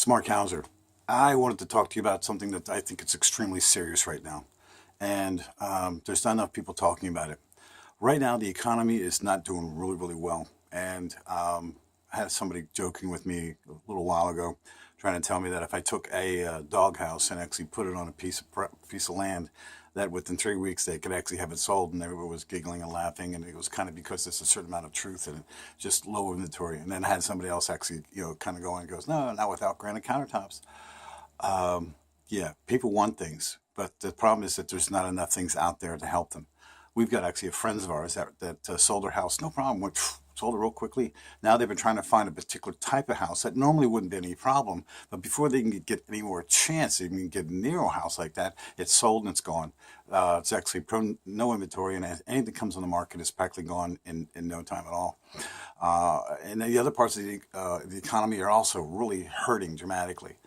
Mark Hauser. I wanted to talk to you about something that I think is extremely serious right now. And there's not enough people talking about it. Right now, the economy is not doing really, really well. And I had somebody joking with me a little while ago, trying to tell me that if I took a doghouse and actually put it on a piece of land, that within 3 weeks they could actually have it sold, and everyone was giggling and laughing, and it was kind of because there's a certain amount of truth in it, just low inventory. And then I had somebody else actually, kind of going and goes, no, not without granite countertops. Yeah, people want things, but the problem is that there's not enough things out there to help them. We've got actually a friends of ours that sold their house, no problem, went sold it real quickly. Now they've been trying to find a particular type of house that normally wouldn't be any problem, but before they can get any more chance, they can get near a house like that, it's sold and it's gone. It's actually no inventory, and anything that comes on the market is practically gone in no time at all. And the other parts of the economy are also really hurting dramatically.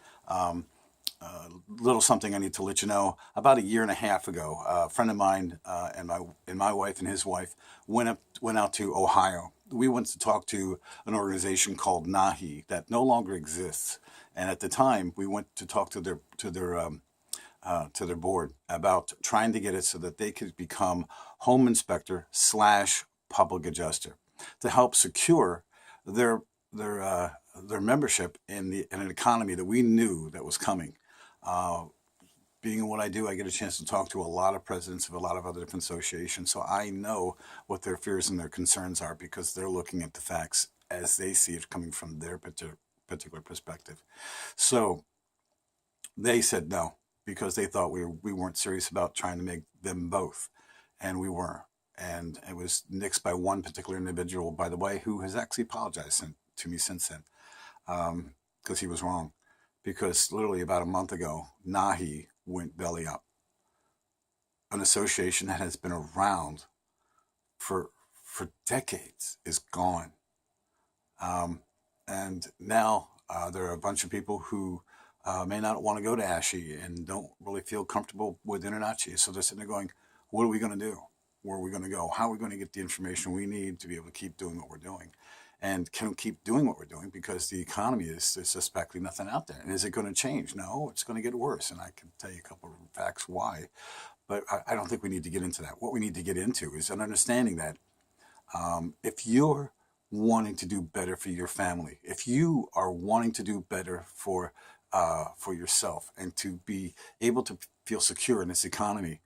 Little something I need to let you know. About a year and a half ago, a friend of mine and my wife and his wife went out to Ohio. We went to talk to an organization called NAHI that no longer exists. And at the time, we went to talk to their board about trying to get it so that they could become home inspector slash public adjuster to help secure their membership in an economy that we knew that was coming. Being what I do, I get a chance to talk to a lot of presidents of a lot of other different associations, so I know what their fears and their concerns are because they're looking at the facts as they see it coming from their particular perspective. So they said no because they thought we weren't serious about trying to make them both, and we were. And it was nixed by one particular individual, by the way, who has actually apologized to me since then, because he was wrong. Because literally about a month ago, NAHI went belly up. An association that has been around for decades is gone. And now there are a bunch of people who may not want to go to ASHI and don't really feel comfortable with InterNACHI. So they're sitting there going, what are we going to do? Where are we going to go? How are we going to get the information we need to be able to keep doing what we're doing? And can we keep doing what we're doing because the economy there's just practically nothing out there. And is it going to change? No, it's going to get worse. And I can tell you a couple of facts why, but I don't think we need to get into that. What we need to get into is an understanding that if you're wanting to do better for your family, if you are wanting to do better for yourself and to be able to feel secure in this economy,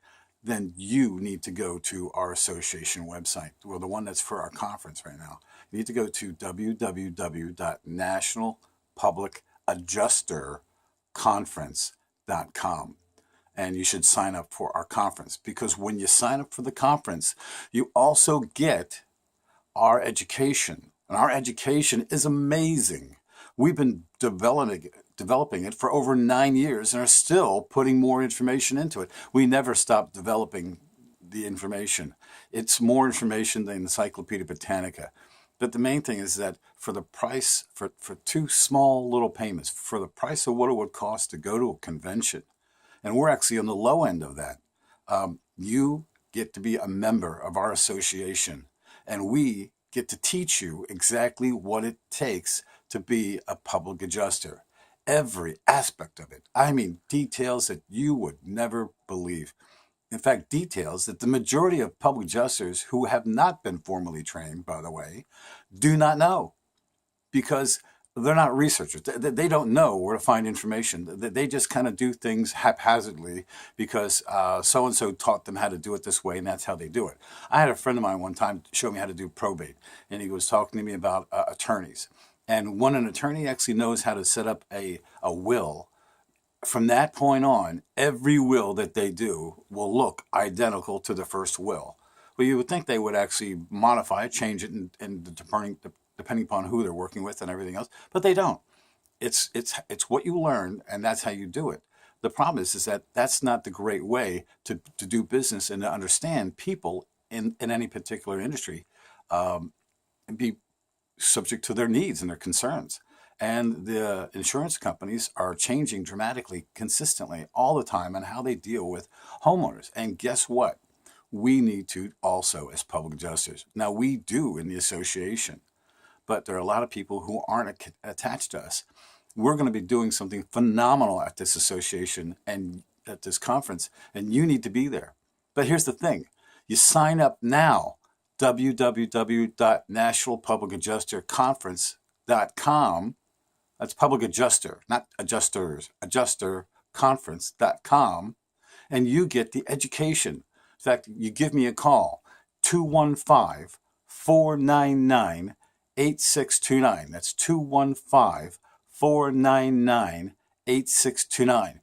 then you need to go to our association website. Well, the one that's for our conference right now. You need to go to www.nationalpublicadjusterconference.com. And you should sign up for our conference, because when you sign up for the conference, you also get our education. And our education is amazing. We've been developing it for over 9 years and are still putting more information into it. We never stop developing the information. It's more information than Encyclopedia Britannica. But the main thing is that for the price, for two small little payments, for the price of what it would cost to go to a convention, and we're actually on the low end of that, you get to be a member of our association, and we get to teach you exactly what it takes to be a public adjuster. Every aspect of it. I mean, details that you would never believe. In fact, details that the majority of public adjusters who have not been formally trained, by the way, do not know, because they're not researchers. They don't know where to find information. They just kind of do things haphazardly because so-and-so taught them how to do it this way, and that's how they do it. I had a friend of mine one time show me how to do probate, and he was talking to me about attorneys. And when an attorney actually knows how to set up a will, from that point on, every will that they do will look identical to the first will. Well, you would think they would actually modify it, change it, and depending upon who they're working with and everything else, but they don't. It's what you learn, and that's how you do it. The problem is that that's not the great way to do business and to understand people in any particular industry, and be subject to their needs and their concerns. And the insurance companies are changing dramatically, consistently, all the time on how they deal with homeowners. And guess what? We need to also, as public adjusters. Now, we do in the association, but there are a lot of people who aren't attached to us. we're going to be doing something phenomenal at this association and at this conference, and you need to be there. But here's the thing. You sign up now, www.nationalpublicadjusterconference.com. That's public adjuster, not adjusters, adjusterconference.com. And you get the education. In fact, you give me a call, 215-499-8629. That's 215-499-8629.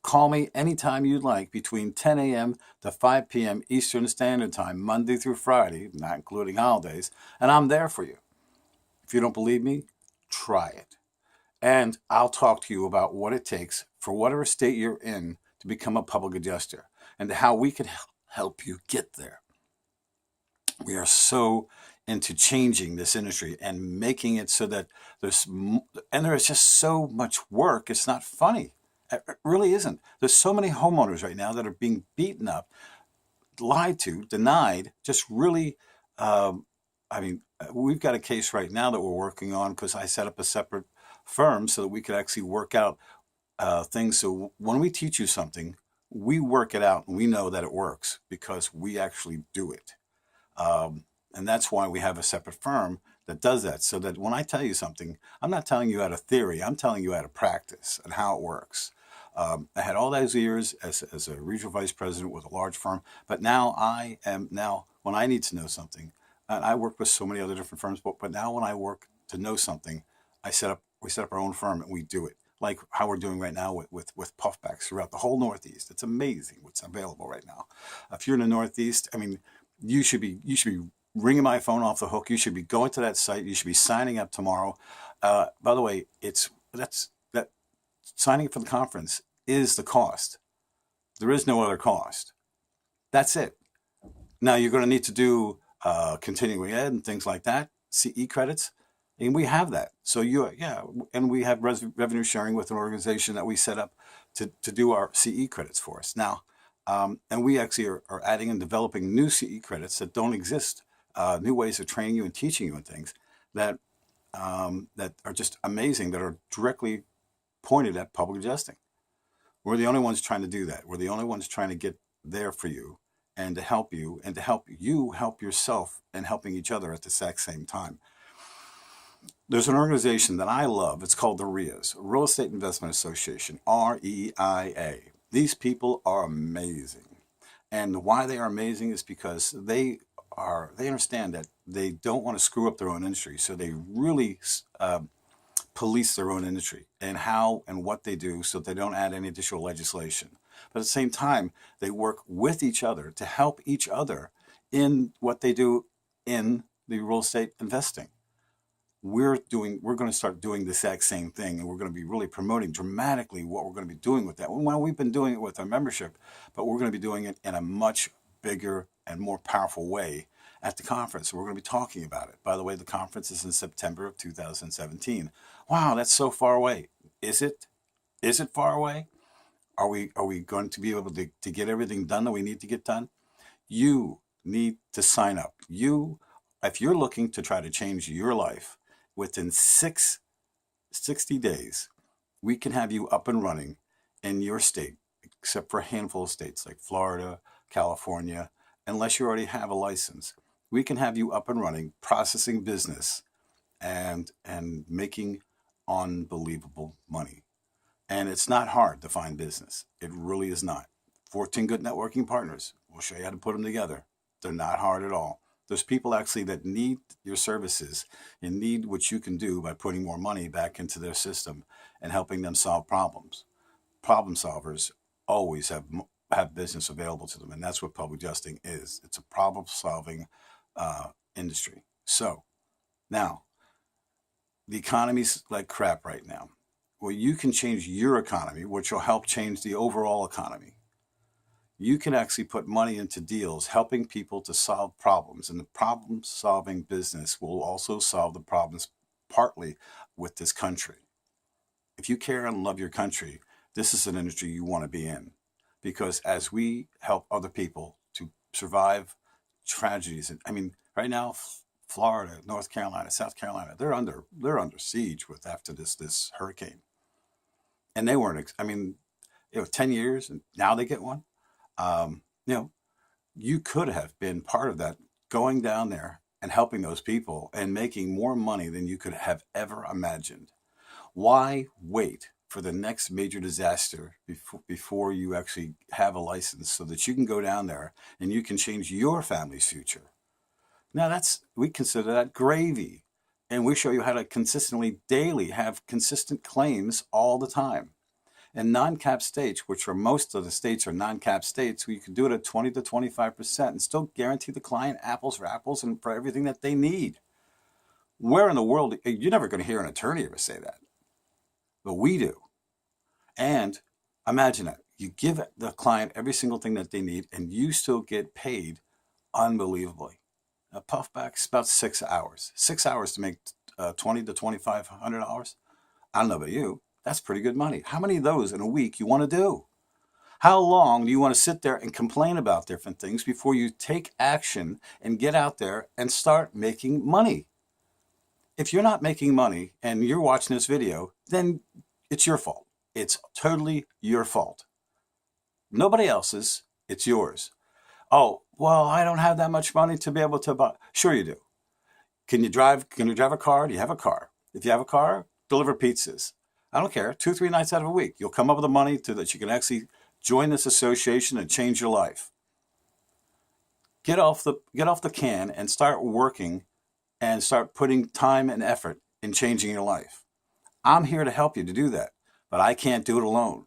Call me anytime you'd like between 10 a.m. to 5 p.m. Eastern Standard Time, Monday through Friday, not including holidays, and I'm there for you. If you don't believe me, try it. And I'll talk to you about what it takes for whatever state you're in to become a public adjuster and how we can help you get there. We are so into changing this industry and making it so that there's just so much work. It's not funny. It really isn't. There's so many homeowners right now that are being beaten up, lied to, denied, just really, we've got a case right now that we're working on because I set up a separate firm so that we could actually work out things. So when we teach you something, we work it out and we know that it works because we actually do it. And that's why we have a separate firm that does that. So that when I tell you something, I'm not telling you out of theory, I'm telling you out of practice and how it works. I had all those years as a regional vice president with a large firm, but now when I need to know something, and I work with so many other different firms, but now when I work to know something, we set up our own firm and we do it. Like how we're doing right now with puffbacks throughout the whole Northeast. It's amazing what's available right now. If you're in the Northeast, you should be ringing my phone off the hook. You should be going to that site. You should be signing up tomorrow. By the way, that signing up for the conference is the cost. There is no other cost. That's it. Now you're going to need to do continuing ed and things like that, CE credits. And we have that. So and we have revenue sharing with an organization that we set up to do our CE credits for us. Now, and we actually are adding and developing new CE credits that don't exist, new ways of training you and teaching you and things that are just amazing, that are directly pointed at public adjusting. We're the only ones trying to do that. We're the only ones trying to get there for you and to help you help yourself and helping each other at the exact same time. There's an organization that I love. It's called the RIAs, Real Estate Investment Association, REIA. These people are amazing. And why they are amazing is because they understand that they don't want to screw up their own industry. So they really police their own industry and how and what they do so they don't add any additional legislation. But at the same time, they work with each other to help each other in what they do in the real estate investing. We're going to start doing the exact same thing, and we're going to be really promoting dramatically what we're going to be doing with that. Well, we've been doing it with our membership, but we're going to be doing it in a much bigger and more powerful way at the conference. We're going to be talking about it. By the way, the conference is in September of 2017. Wow, that's so far away. Is it? Is it far away? Are we going to be able to get everything done that we need to get done? You need to sign up. If you're looking to try to change your life, within 60 days, we can have you up and running in your state, except for a handful of states like Florida, California. Unless you already have a license, we can have you up and running, processing business and making unbelievable money. And it's not hard to find business. It really is not. 14 good networking partners. We'll show you how to put them together. They're not hard at all. There's people actually that need your services and need what you can do by putting more money back into their system and helping them solve problems. Problem solvers always have business available to them, and that's what public adjusting is. It's a problem-solving industry. So now, the economy's like crap right now. Well, you can change your economy, which will help change the overall economy. You can actually put money into deals helping people to solve problems. And the problem-solving business will also solve the problems partly with this country. If you care and love your country, this is an industry you want to be in. Because as we help other people to survive tragedies, right now, Florida, North Carolina, South Carolina, they're under siege after this hurricane. and they weren't, I mean, 10 years and now they get one. You know, you could have been part of that, going down there and helping those people and making more money than you could have ever imagined. Why wait for the next major disaster before you actually have a license so that you can go down there and you can change your family's future? Now we consider that gravy. And we show you how to consistently, daily, have consistent claims all the time. In non-cap states, which are most of the states are non-cap states, where you can do it at 20 to 25% and still guarantee the client apples for apples and for everything that they need. Where in the world, you're never going to hear an attorney ever say that, but we do. And imagine that. You give the client every single thing that they need and you still get paid unbelievably. A puffback's about 6 hours. 6 hours to make $20 to $2,500. I don't know about you. That's pretty good money. How many of those in a week you want to do? How long do you want to sit there and complain about different things before you take action and get out there and start making money? If you're not making money and you're watching this video, then it's your fault. It's totally your fault. Nobody else's. It's yours. Oh, well, I don't have that much money to be able to buy. Sure you do. Can you drive a car? Do you have a car? If you have a car, deliver pizzas. I don't care. 2-3 nights out of a week. You'll come up with the money that you can actually join this association and change your life. Get off the can and start working and start putting time and effort in changing your life. I'm here to help you to do that, but I can't do it alone.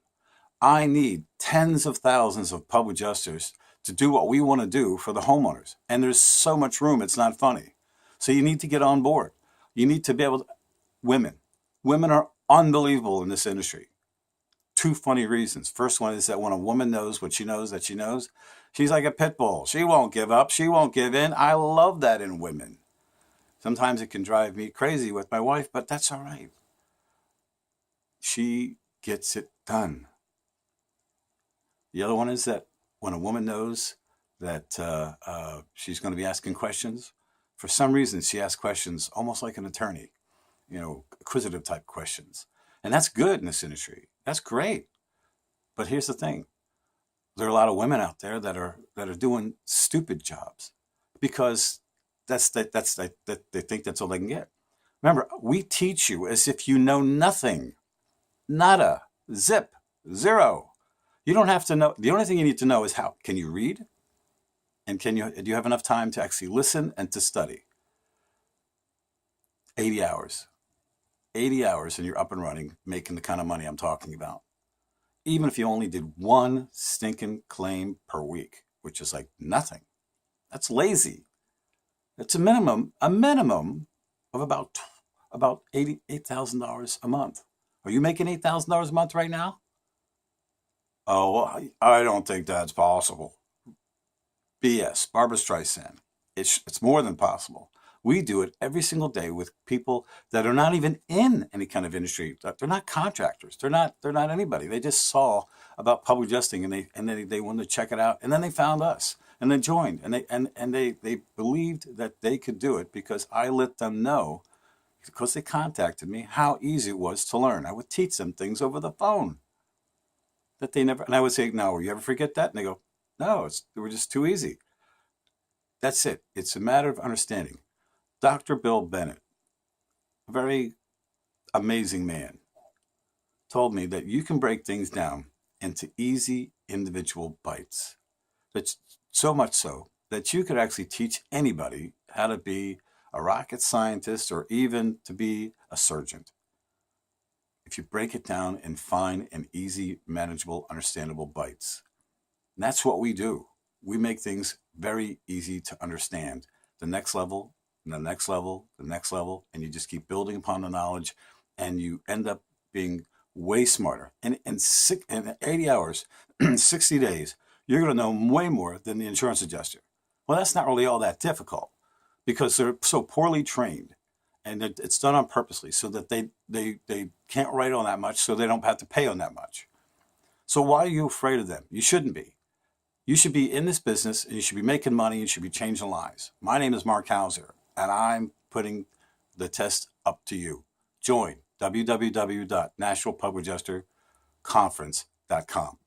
I need tens of thousands of public adjusters to do what we want to do for the homeowners. And there's so much room, it's not funny. So you need to get on board. You need to be able to, women are unbelievable in this industry. 2 funny reasons. First one is that when a woman knows what she knows that she knows, she's like a pit bull. She won't give up. She won't give in. I love that in women. Sometimes it can drive me crazy with my wife, but that's all right. She gets it done. The other one is that when a woman knows that she's going to be asking questions, for some reason she asks questions almost like an attorney. Acquisitive type questions. And that's good in this industry. That's great. But here's the thing. There are a lot of women out there that are doing stupid jobs because they think that's all they can get. Remember, we teach you as if you know nothing. Nada. Zip. Zero. You don't have to know. The only thing you need to know is how. Can you read? And do you have enough time to actually listen and to study? 80 hours. 80 hours and you're up and running, making the kind of money I'm talking about. Even if you only did one stinking claim per week, which is like nothing. That's lazy. It's a minimum of about $8,000 a month. Are you making $8,000 a month right now? Oh, I don't think that's possible. BS. Barbra Streisand. It's more than possible. We do it every single day with people that are not even in any kind of industry. They're not contractors. They're not anybody. They just saw about public adjusting and they wanted to check it out. And then they found us and they joined and they believed that they could do it because I let them know, because they contacted me, how easy it was to learn. I would teach them things over the phone that they never, and I would say, no, you ever forget that? And they go, no, they were just too easy. That's it. It's a matter of understanding. Dr. Bill Bennett, a very amazing man, told me that you can break things down into easy individual bites. That's so much so that you could actually teach anybody how to be a rocket scientist or even to be a surgeon. If you break it down in fine and easy, manageable, understandable bites. And that's what we do. We make things very easy to understand. The next level, and the next level, the next level, and you just keep building upon the knowledge, and you end up being way smarter. And in 80 hours, 60 days, you're going to know way more than the insurance adjuster. Well, that's not really all that difficult because they're so poorly trained, and it's done on purposely so that they can't write on that much, so they don't have to pay on that much. So why are you afraid of them? You shouldn't be. You should be in this business, and you should be making money, and you should be changing lives. My name is Mark Hauser, and I'm putting the test up to you. Join www.nationalpublicadjuster.com conference.com.